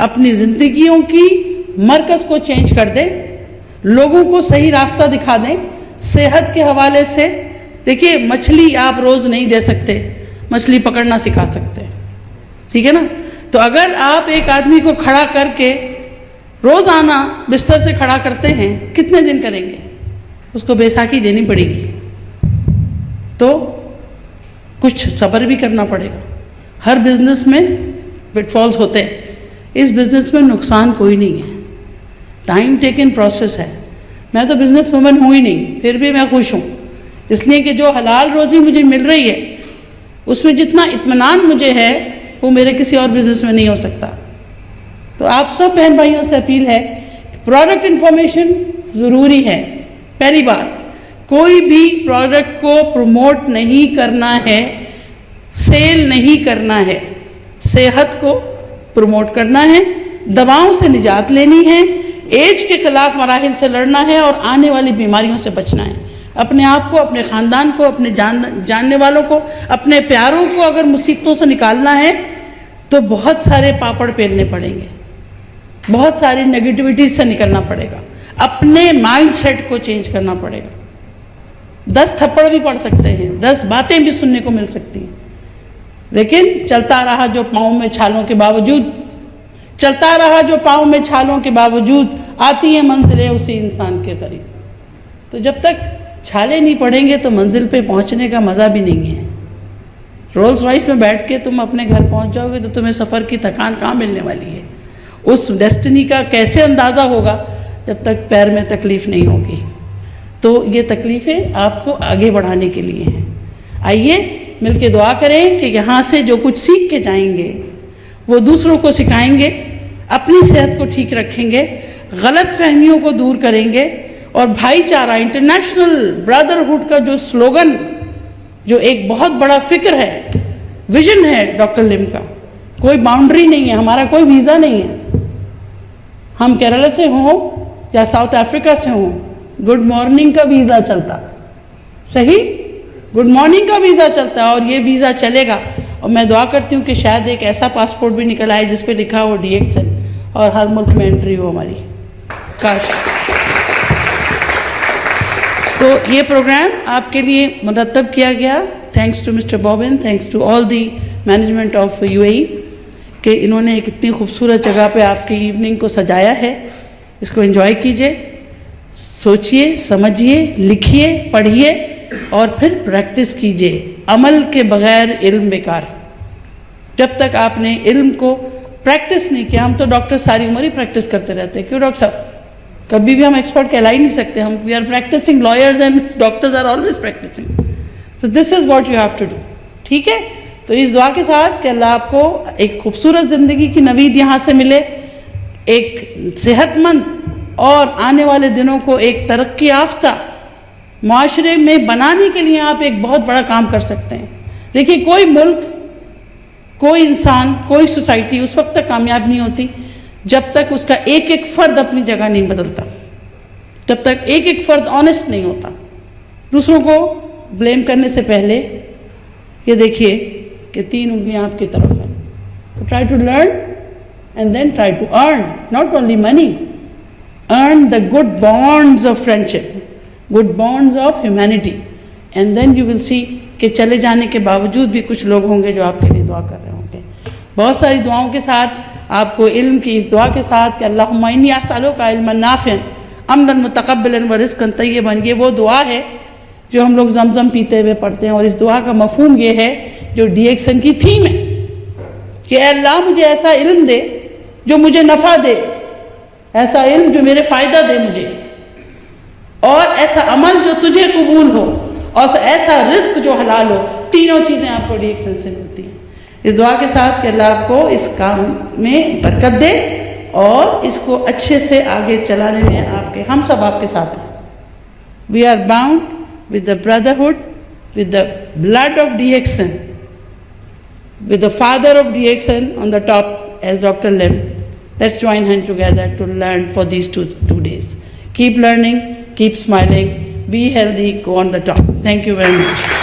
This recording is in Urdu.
اپنی زندگیوں کی مرکز کو چینج کر دیں, لوگوں کو صحیح راستہ دکھا دیں. صحت کے حوالے سے دیکھیے, مچھلی آپ روز نہیں دے سکتے, مچھلی پکڑنا سکھا سکتے ہیں, ٹھیک ہے نا. تو اگر آپ ایک آدمی کو کھڑا کر کے روزانہ بستر سے کھڑا کرتے ہیں, کتنے دن کریں گے؟ اس کو بیساکھی دینی پڑے گی, تو کچھ صبر بھی کرنا پڑے گا. ہر بزنس میں پٹ فالز ہوتے ہیں, اس بزنس میں نقصان کوئی نہیں ہے, ٹائم ٹیکن پروسیس ہے. میں تو بزنس وومن ہوں ہی نہیں, پھر بھی میں خوش ہوں, اس لیے کہ جو حلال روزی مجھے مل رہی ہے اس میں جتنا اطمینان مجھے ہے وہ میرے کسی اور بزنس میں نہیں ہو سکتا. تو آپ سب بہن بھائیوں سے اپیل ہے, پروڈکٹ انفارمیشن ضروری ہے. پہلی بات, کوئی بھی پروڈکٹ کو پروموٹ نہیں کرنا ہے, سیل نہیں کرنا ہے, صحت کو پروموٹ کرنا ہے, دواؤں سے نجات لینی ہے, ایج کے خلاف مراحل سے لڑنا ہے اور آنے والی بیماریوں سے بچنا ہے. اپنے آپ کو, اپنے خاندان کو, اپنے جاننے والوں کو, اپنے پیاروں کو اگر مصیبتوں سے نکالنا ہے تو بہت سارے پاپڑ پیلنے پڑیں گے, بہت ساری نگیٹیوٹیز سے نکلنا پڑے گا, اپنے مائنڈ سیٹ کو چینج کرنا پڑے گا. 10 تھپڑ بھی پڑ سکتے ہیں, 10 باتیں بھی سننے کو مل سکتی ہیں, لیکن چلتا رہا جو پاؤں میں چھالوں کے باوجود, چلتا رہا جو پاؤں میں چھالوں کے باوجود, آتی ہیں منزلیں اسی انسان کے قریب. تو جب تک چھالے نہیں پڑیں گے تو منزل پہ پہنچنے کا مزہ بھی نہیں ہے. رولز رائس میں بیٹھ کے تم اپنے گھر پہنچ جاؤ گے تو تمہیں سفر کی تھکان کہاں ملنے والی ہے. اس ڈیسٹنی کا کیسے اندازہ ہوگا جب تک پیر میں تکلیف نہیں ہوگی. تو یہ تکلیفیں آپ کو آگے بڑھانے کے لیے ہیں. آئیے مل کے دعا کریں کہ یہاں سے جو کچھ سیکھ کے جائیں گے وہ دوسروں کو سکھائیں گے, اپنی صحت کو ٹھیک رکھیں گے, غلط فہمیوں کو دور کریں گے, اور بھائی چارہ, انٹرنیشنل برادرہڈ کا جو سلوگن, جو ایک بہت بڑا فکر ہے, ویژن ہے ڈاکٹر لم کا, کوئی باؤنڈری نہیں ہے, ہمارا کوئی ویزا نہیں ہے. ہم کیرلا سے ہوں یا ساؤتھ افریقہ سے ہوں, گڈ مارننگ کا ویزا چلتا, صحیح, گڈ مارننگ کا ویزا چلتا ہے, اور یہ ویزا چلے گا. اور میں دعا کرتی ہوں کہ شاید ایک ایسا پاسپورٹ بھی نکل آئے جس پہ لکھا ہو DXN, اور ہر ملک میں انٹری ہو ہماری. کاش. تو یہ پروگرام آپ کے لیے مرتب کیا گیا, thanks to Mister Boban, thanks to all the management of UAE, کہ انہوں نے ایک اتنی خوبصورت جگہ پہ آپ کی ایوننگ کو سجایا ہے. اس کو انجوائے کیجئے, سوچئے, سمجھیے, لکھیے, پڑھیے, اور پھر پریکٹس کیجئے. عمل کے بغیر علم بیکار. جب تک آپ نے علم کو پریکٹس نہیں کیا, ہم تو ڈاکٹر ساری عمر ہی پریکٹس کرتے رہتے ہیں, کیوں ڈاکٹر صاحب؟ کبھی بھی ہم ایکسپرٹ کہلا ہی نہیں سکتے. ہم we are practising, lawyers and doctors are always practising. So this is what you have to do. ٹھیک ہے, تو اس دعا کے ساتھ کہ اللہ آپ کو ایک خوبصورت زندگی کی نوید یہاں سے ملے, ایک صحت مند اور آنے والے دنوں کو ایک ترقی یافتہ معاشرے میں بنانے کے لیے آپ ایک بہت بڑا کام کر سکتے ہیں. دیکھیے, کوئی ملک, کوئی انسان, کوئی سوسائٹی اس وقت تک کامیاب نہیں ہوتی جب تک اس کا ایک ایک فرد اپنی جگہ نہیں بدلتا, جب تک ایک ایک فرد آنیسٹ نہیں ہوتا. دوسروں کو بلیم کرنے سے پہلے یہ دیکھیے کہ 3 انگلیاں آپ کی طرف ہیں. تو try to learn and then try to earn, not only money, earn the good bonds of friendship, good bonds of humanity, and then you will see کہ چلے جانے کے باوجود بھی کچھ لوگ ہوں گے جو آپ کے لیے دعا کر رہے ہوں گے. بہت ساری دعاؤں کے ساتھ آپ کو علم کی اس دعا کے ساتھ کہ اللہم انی اسألک علما نافعا عملا متقبلا ورزقا طیبا, یہ وہ دعا ہے جو ہم لوگ زمزم پیتے ہوئے پڑھتے ہیں. اور اس دعا کا مفہوم یہ ہے جو DXN کی تھیم ہے کہ اے اللہ مجھے ایسا علم دے جو مجھے نفع دے, ایسا علم جو میرے فائدہ دے مجھے, اور ایسا عمل جو تجھے قبول ہو, اور ایسا رزق جو حلال ہو. تینوں چیزیں آپ کو DXN سے ملتی ہیں. اس دعا کے ساتھ کہ اللہ آپ کو اس کام میں برکت دے اور اس کو اچھے سے آگے چلانے میں ہم سب آپ کے ساتھ ہیں. We are bound with the brotherhood, with the blood of DXN, with the father of DXN on the top as Dr. Lim. Let's join hands together to learn for these two days. Keep learning, keep smiling, be healthy, go on the top. Thank you very much.